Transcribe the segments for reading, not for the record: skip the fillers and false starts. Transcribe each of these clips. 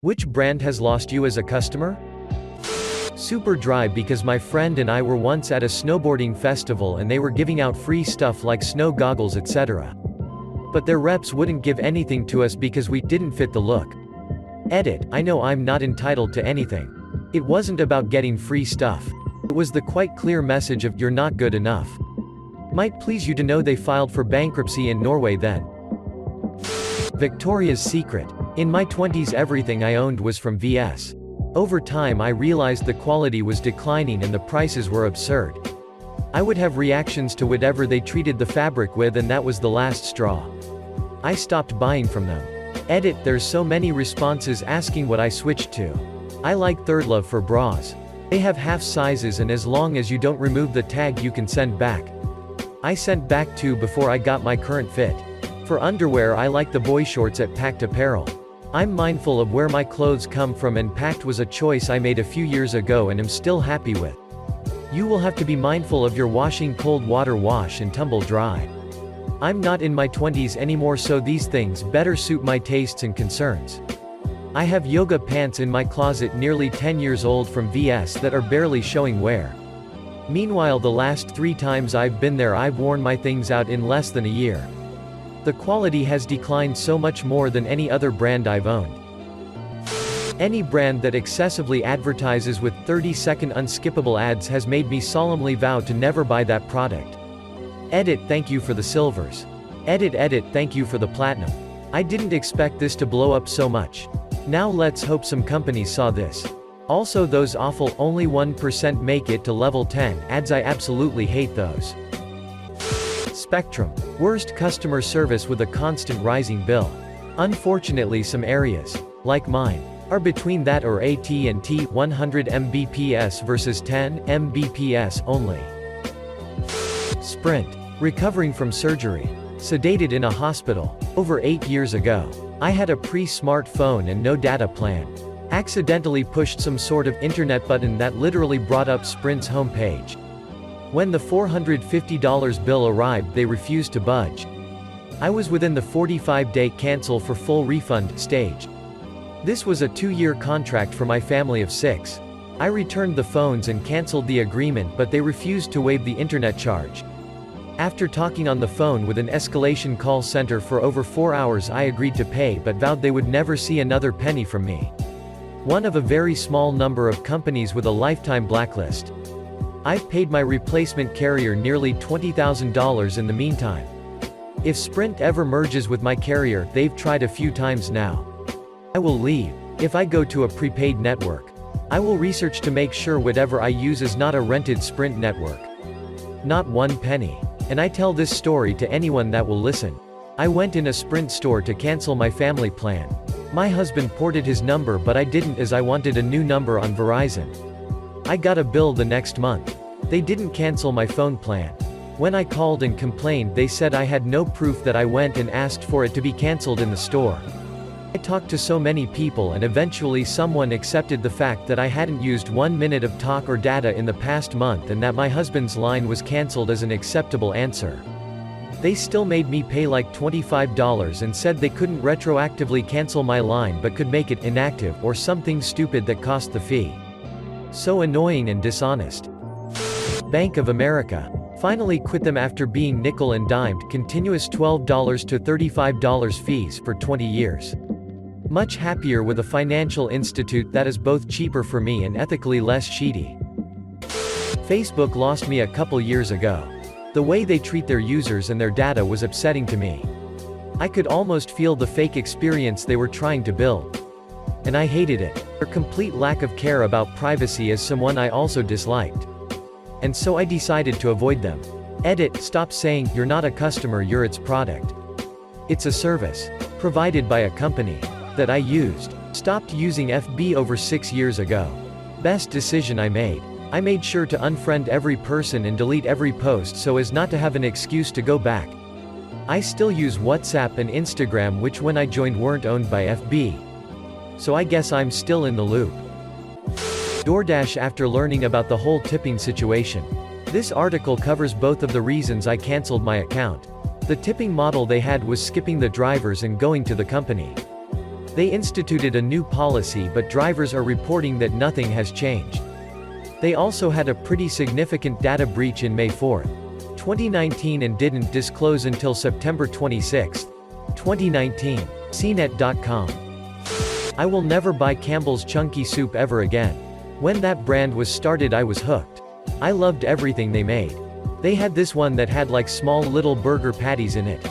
Which brand has lost you as a customer? Super dry because my friend and I were once at a snowboarding festival and they were giving out free stuff like snow goggles etc. But their reps wouldn't give anything to us because we didn't fit the look. Edit, I know I'm not entitled to anything. It wasn't about getting free stuff. It was the quite clear message of, you're not good enough. Might please you to know they filed for bankruptcy in Norway then. Victoria's Secret. In my 20s everything I owned was from VS. Over time I realized the quality was declining and the prices were absurd. I would have reactions to whatever they treated the fabric with and that was the last straw. I stopped buying from them. Edit, there's so many responses asking what I switched to. I like ThirdLove for bras. They have half sizes and as long as you don't remove the tag you can send back. I sent back 2 before I got my current fit. For underwear I like the boy shorts at Packed Apparel. I'm mindful of where my clothes come from and Packed was a choice I made a few years ago and am still happy with. You will have to be mindful of your washing cold water wash and tumble dry. I'm not in my 20s anymore so these things better suit my tastes and concerns. I have yoga pants in my closet nearly 10 years old from VS that are barely showing wear. Meanwhile the last 3 times I've been there I've worn my things out in less than a year. The quality has declined so much more than any other brand I've owned. Any brand that excessively advertises with 30-second unskippable ads has made me solemnly vow to never buy that product. Edit, thank you for the silvers. Edit, thank you for the platinum. I didn't expect this to blow up so much. Now let's hope some companies saw this. Also those awful only 1% make it to level 10 ads, I absolutely hate those. Spectrum. Worst customer service with a constant rising bill. Unfortunately some areas, like mine, are between that or AT&T 100 Mbps versus 10 Mbps only. Sprint. Recovering from surgery. Sedated in a hospital. Over 8 years ago. I had a pre-smartphone and no data plan. Accidentally pushed some sort of internet button that literally brought up Sprint's homepage. When the $450 bill arrived they refused to budge. I was within the 45-day cancel for full refund stage. This was a 2-year contract for my family of 6. I returned the phones and canceled the agreement but they refused to waive the internet charge. After talking on the phone with an escalation call center for over 4 hours I agreed to pay but vowed they would never see another penny from me. One of a very small number of companies with a lifetime blacklist. I've paid my replacement carrier nearly $20,000 in the meantime. If Sprint ever merges with my carrier, they've tried a few times now. I will leave. If I go to a prepaid network, I will research to make sure whatever I use is not a rented Sprint network. Not 1 penny. And I tell this story to anyone that will listen. I went in a Sprint store to cancel my family plan. My husband ported his number but I didn't as I wanted a new number on Verizon. I got a bill the next month. They didn't cancel my phone plan. When I called and complained they said I had no proof that I went and asked for it to be cancelled in the store. I talked to so many people and eventually someone accepted the fact that I hadn't used 1 minute of talk or data in the past month and that my husband's line was cancelled as an acceptable answer. They still made me pay like $25 and said they couldn't retroactively cancel my line but could make it inactive or something stupid that cost the fee. So annoying and dishonest. Bank of America. Finally quit them after being nickel and dimed, continuous $12 to $35 fees for 20 years. Much happier with a financial institute that is both cheaper for me and ethically less shady. Facebook lost me a couple years ago. The way they treat their users and their data was upsetting to me. I could almost feel the fake experience they were trying to build. And I hated it. Their complete lack of care about privacy is someone I also disliked. And so I decided to avoid them. Edit, stop saying, you're not a customer, you're its product. It's a service. Provided by a company. That I used. Stopped using FB over 6 years ago. Best decision I made. I made sure to unfriend every person and delete every post so as not to have an excuse to go back. I still use WhatsApp and Instagram which when I joined weren't owned by FB. So I guess I'm still in the loop. DoorDash after learning about the whole tipping situation. This article covers both of the reasons I canceled my account. The tipping model they had was skipping the drivers and going to the company. They instituted a new policy, but drivers are reporting that nothing has changed. They also had a pretty significant data breach in May 4, 2019 and didn't disclose until September 26, 2019. CNET.com. I will never buy Campbell's Chunky Soup ever again. When that brand was started I was hooked. I loved everything they made. They had this one that had like small little burger patties in it.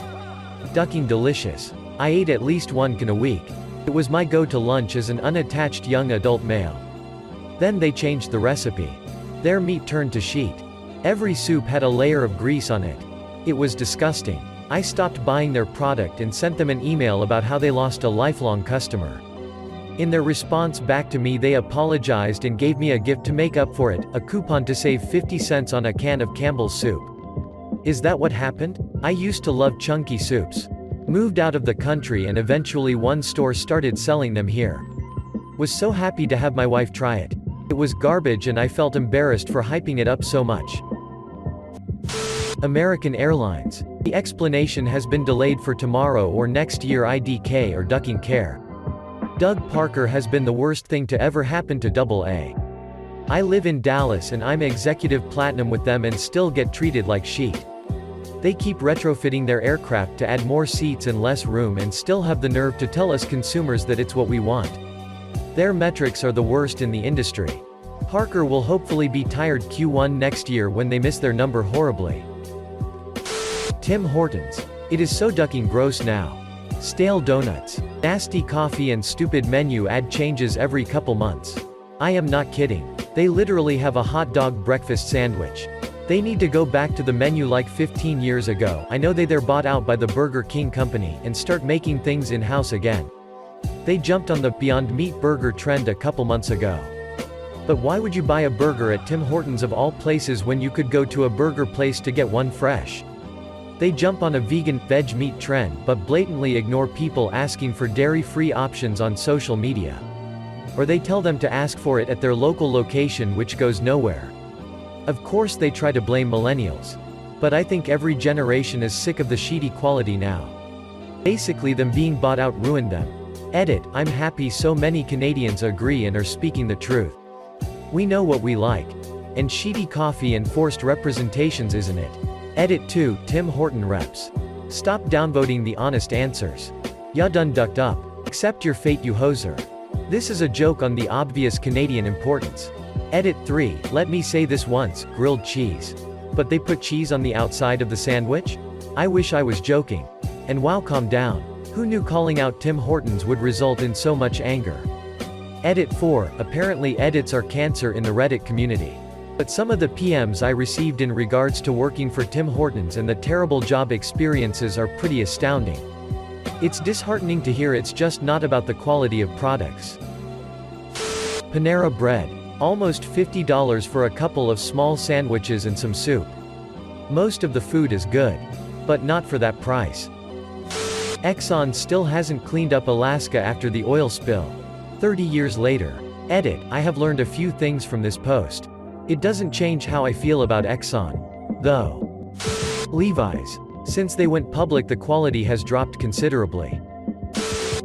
Ducking delicious. I ate at least one can a week. It was my go-to lunch as an unattached young adult male. Then they changed the recipe. Their meat turned to sheet. Every soup had a layer of grease on it. It was disgusting. I stopped buying their product and sent them an email about how they lost a lifelong customer. In their response back to me they apologized and gave me a gift to make up for it, a coupon to save 50 cents on a can of Campbell's soup. Is that what happened? I used to love chunky soups. Moved out of the country and eventually one store started selling them here. Was so happy to have my wife try it. It was garbage and I felt embarrassed for hyping it up so much. American Airlines. The explanation has been delayed for tomorrow or next year. IDK or ducking care. Doug Parker has been the worst thing to ever happen to AA. I live in Dallas and I'm executive platinum with them and still get treated like shit. They keep retrofitting their aircraft to add more seats and less room and still have the nerve to tell us consumers that it's what we want. Their metrics are the worst in the industry. Parker will hopefully be tired Q1 next year when they miss their number horribly. Tim Hortons. It is so ducking gross now. Stale donuts, nasty coffee and stupid menu ad changes every couple months. I am not kidding. They literally have a hot dog breakfast sandwich. They need to go back to the menu like 15 years ago. I know they're bought out by the Burger King company and start making things in-house again. They jumped on the Beyond Meat burger trend a couple months ago. But why would you buy a burger at Tim Hortons of all places when you could go to a burger place to get one fresh? They jump on a vegan, veg meat trend but blatantly ignore people asking for dairy-free options on social media. Or they tell them to ask for it at their local location, which goes nowhere. Of course they try to blame millennials. But I think every generation is sick of the shitty quality now. Basically them being bought out ruined them. Edit, I'm happy so many Canadians agree and are speaking the truth. We know what we like. And shitty coffee and forced representations, isn't it? Edit 2, Tim Horton reps. Stop downvoting the honest answers. Ya done ducked up. Accept your fate, you hoser. This is a joke on the obvious Canadian importance. Edit 3, let me say this once, grilled cheese. But they put cheese on the outside of the sandwich? I wish I was joking. And wow, calm down. Who knew calling out Tim Hortons would result in so much anger? Edit 4, apparently edits are cancer in the Reddit community. But some of the PMs I received in regards to working for Tim Hortons and the terrible job experiences are pretty astounding. It's disheartening to hear it's just not about the quality of products. Panera Bread. Almost $50 for a couple of small sandwiches and some soup. Most of the food is good. But not for that price. Exxon still hasn't cleaned up Alaska after the oil spill. 30 years later. Edit, I have learned a few things from this post. It doesn't change how I feel about Exxon. Though. Levi's. Since they went public the quality has dropped considerably.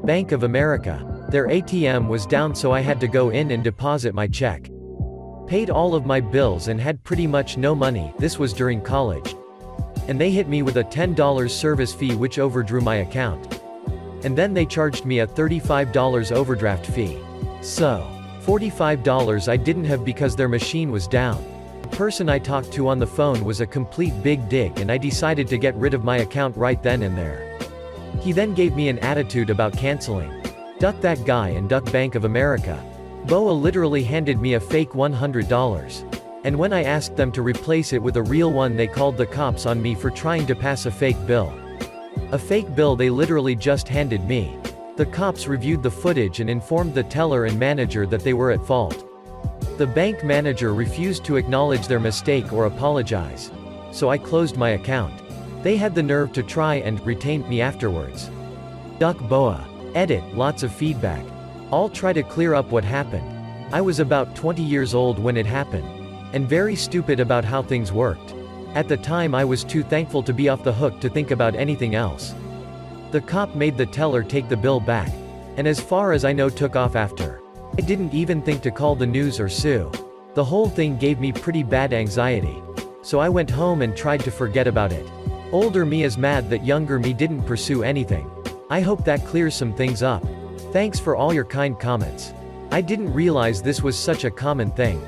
Bank of America. Their ATM was down so I had to go in and deposit my check. Paid all of my bills and had pretty much no money, this was during college. And they hit me with a $10 service fee which overdrew my account. And then they charged me a $35 overdraft fee. So. $45 I didn't have because their machine was down. The person I talked to on the phone was a complete big dig and I decided to get rid of my account right then and there. He then gave me an attitude about canceling. Duck that guy and duck Bank of America. BOA literally handed me a fake $100. And when I asked them to replace it with a real one they called the cops on me for trying to pass a fake bill. A fake bill they literally just handed me. The cops reviewed the footage and informed the teller and manager that they were at fault. The bank manager refused to acknowledge their mistake or apologize. So I closed my account. They had the nerve to try and retain me afterwards. Duck BOA. Edit, lots of feedback. I'll try to clear up what happened. I was about 20 years old when it happened. And very stupid about how things worked. At the time I was too thankful to be off the hook to think about anything else. The cop made the teller take the bill back. and as far as I know took off after. I didn't even think to call the news or sue. The whole thing gave me pretty bad anxiety. So I went home and tried to forget about it. Older me is mad that younger me didn't pursue anything. I hope that clears some things up. Thanks for all your kind comments. I didn't realize this was such a common thing.